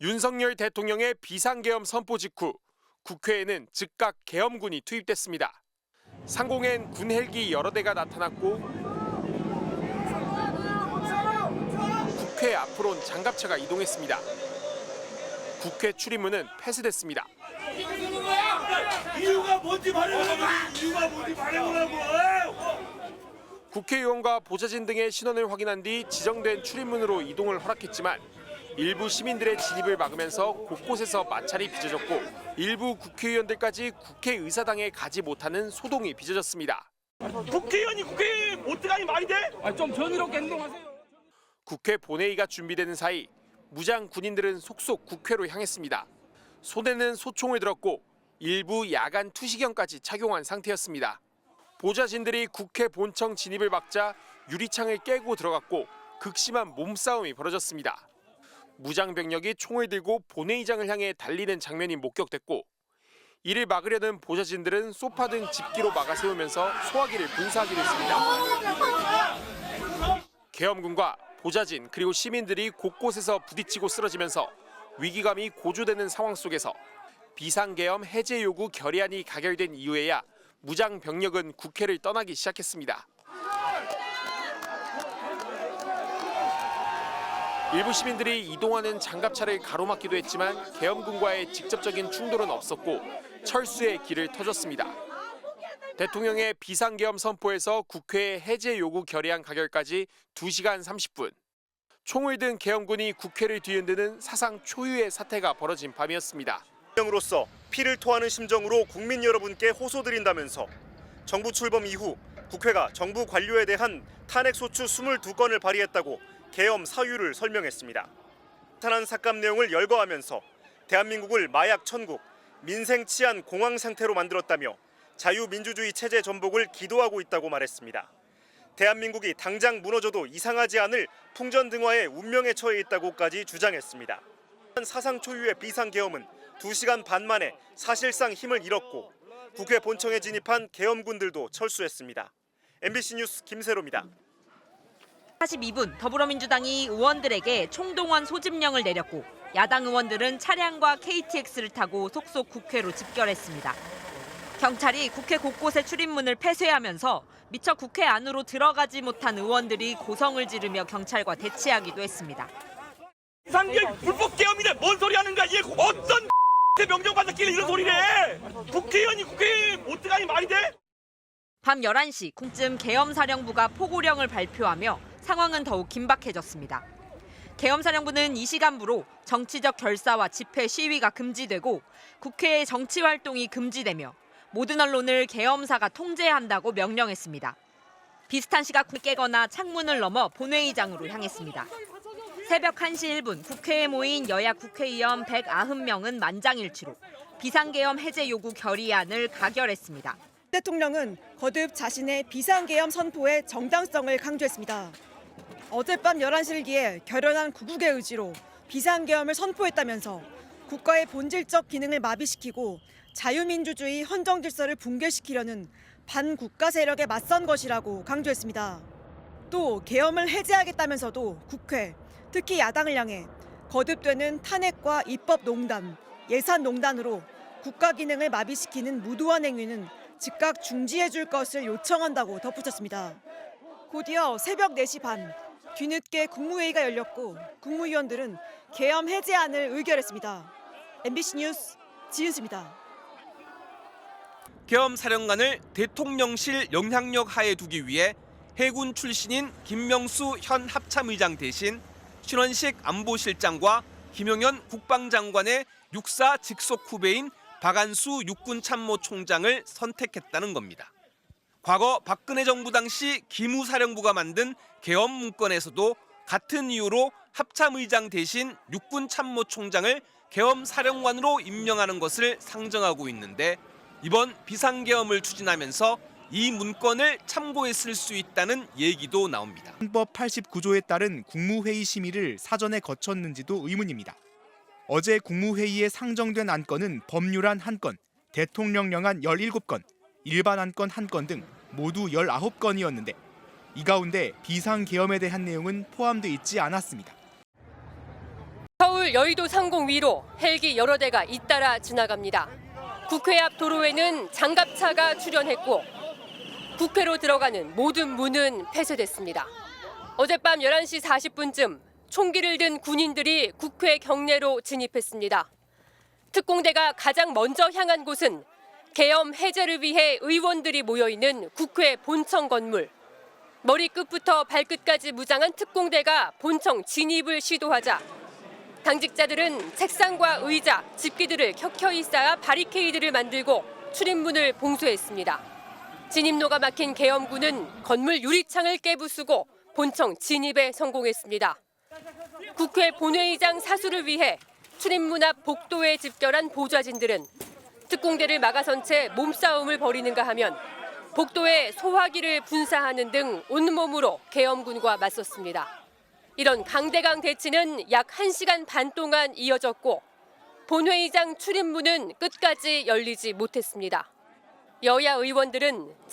윤석열 대통령의 비상계엄 선포 직후 국회에는 즉각 계엄군이 투입됐습니다. 상공엔 군 헬기 여러 대가 나타났고 국회 앞으론 장갑차가 이동했습니다. 국회 출입문은 폐쇄됐습니다. 이유가 뭔지 말해보라고! 국회의원과 보좌진 등의 신원을 확인한 뒤 지정된 출입문으로 이동을 허락했지만 일부 시민들의 진입을 막으면서 곳곳에서 마찰이 빚어졌고 일부 국회의원들까지 국회의사당에 가지 못하는 소동이 빚어졌습니다. 국회의원이 국회에 못 들어가니 말이 돼? 좀 정의롭게 행동하세요. 국회 본회의가 준비되는 사이 무장 군인들은 속속 국회로 향했습니다. 손에는 소총을 들었고 일부 야간 투시경까지 착용한 상태였습니다. 보좌진들이 국회 본청 진입을 막자 유리창을 깨고 들어갔고 극심한 몸싸움이 벌어졌습니다. 무장병력이 총을 들고 본회의장을 향해 달리는 장면이 목격됐고 이를 막으려는 보좌진들은 소파 등 집기로 막아세우면서 소화기를 분사하기도 했습니다. 계엄군과 보좌진 그리고 시민들이 곳곳에서 부딪히고 쓰러지면서 위기감이 고조되는 상황 속에서 비상계엄 해제 요구 결의안이 가결된 이후에야 무장병력은 국회를 떠나기 시작했습니다. 일부 시민들이 이동하는 장갑차를 가로막기도 했지만 계엄군과의 직접적인 충돌은 없었고 철수의 길을 터줬습니다. 대통령의 비상계엄 선포에서 국회의 해제 요구 결의안 가결까지 2시간 30분. 총을 든 계엄군이 국회를 뒤흔드는 사상 초유의 사태가 벌어진 밤이었습니다. 대통령으로서 피를 토하는 심정으로 국민 여러분께 호소드린다면서 정부 출범 이후 국회가 정부 관료에 대한 탄핵소추 22건을 발의했다고 계엄 사유를 설명했습니다. 탄한 삭감 내용을 열거하면서 대한민국을 마약 천국, 민생 치안 공황 상태로 만들었다며 자유민주주의 체제 전복을 기도하고 있다고 말했습니다. 대한민국이 당장 무너져도 이상하지 않을 풍전등화의 운명에 처해 있다고까지 주장했습니다. 사상 초유의 비상계엄은 2시간 반 만에 사실상 힘을 잃었고 국회 본청에 진입한 계엄군들도 철수했습니다. MBC 뉴스 김세로입니다. 42분 더불어민주당이 의원들에게 총동원 소집령을 내렸고 야당 의원들은 차량과 KTX를 타고 속속 국회로 집결했습니다. 경찰이 국회 곳곳의 출입문을 폐쇄하면서 미처 국회 안으로 들어가지 못한 의원들이 고성을 지르며 경찰과 대치하기도 했습니다. 비상계엄 불법 계엄이네. 뭔 소리 하는 거야? 얘 어떤 명령 받았길래 이런 소리를 해? 국회의원이 국회에 못 들어가니 말이 돼? 밤 11시 쿵쯤 계엄사령부가 포고령을 발표하며 상황은 더욱 긴박해졌습니다. 계엄사령부는 이 시간부로 정치적 결사와 집회 시위가 금지되고 국회의 정치활동이 금지되며 모든 언론을 계엄사가 통제한다고 명령했습니다. 비슷한 시각 불을 깨거나 창문을 넘어 본회의장으로 향했습니다. 새벽 1시 1분 국회에 모인 여야 국회의원 190명은 만장일치로 비상계엄 해제 요구 결의안을 가결했습니다. 대통령은 거듭 자신의 비상계엄 선포의 정당성을 강조했습니다. 어젯밤 11시를 기해 결연한 구국의 의지로 비상계엄을 선포했다면서 국가의 본질적 기능을 마비시키고 자유민주주의 헌정질서를 붕괴시키려는 반국가 세력에 맞선 것이라고 강조했습니다. 또 계엄을 해제하겠다면서도 국회, 특히 야당을 향해 거듭되는 탄핵과 입법농단, 예산농단으로 국가 기능을 마비시키는 무도한 행위는 즉각 중지해 줄 것을 요청한다고 덧붙였습니다. 곧이어 새벽 4시 반, 뒤늦게 국무회의가 열렸고 국무위원들은 계엄 해제안을 의결했습니다. MBC 뉴스 지은수입니다. 계엄 사령관을 대통령실 영향력 하에 두기 위해 해군 출신인 김명수 현 합참의장 대신 신원식 안보실장과 김용현 국방장관의 육사 직속 후배인 박안수 육군참모총장을 선택했다는 겁니다. 과거 박근혜 정부 당시 기무사령부가 만든 계엄 문건에서도 같은 이유로 합참의장 대신 육군참모총장을 계엄사령관으로 임명하는 것을 상정하고 있는데 이번 비상계엄을 추진하면서 이 문건을 참고했을 수 있다는 얘기도 나옵니다. 헌법 89조에 따른 국무회의 심의를 사전에 거쳤는지도 의문입니다. 어제 국무회의에 상정된 안건은 법률안 1건, 대통령령안 17건, 일반 안건 1건 등 모두 19건이었는데 이 가운데 비상계엄에 대한 내용은 포함돼 있지 않았습니다. 서울 서울 여의도 상공 위로 헬기 여러 대가 잇따라 지나갑니다. 국회 앞 도로에는 장갑차가 출현했고 국회로 들어가는 모든 문은 폐쇄됐습니다. 어젯밤 11시 40분쯤 총기를 든 군인들이 국회 경내로 진입했습니다. 특공대가 가장 먼저 향한 곳은 계엄 해제를 위해 의원들이 모여있는 국회 본청 건물. 머리끝부터 발끝까지 무장한 특공대가 본청 진입을 시도하자 당직자들은 책상과 의자, 집기들을 켜켜이 쌓아 바리케이드를 만들고 출입문을 봉쇄했습니다. 진입로가 막힌 계엄군은 건물 유리창을 깨부수고 본청 진입에 성공했습니다. 국회 본회의장 사수를 위해 출입문 앞 복도에 집결한 보좌진들은 특공대를 막아선 채 몸싸움을 벌이는가 하면 복도에 소화기를 분사하는 등 온몸으로 계엄군과 맞섰습니다. 이런 강대강 대치는 약 1시간 반 동안 이어졌고 본회의장 출입문은 끝까지 열리지 못했습니다. 여야 의원들은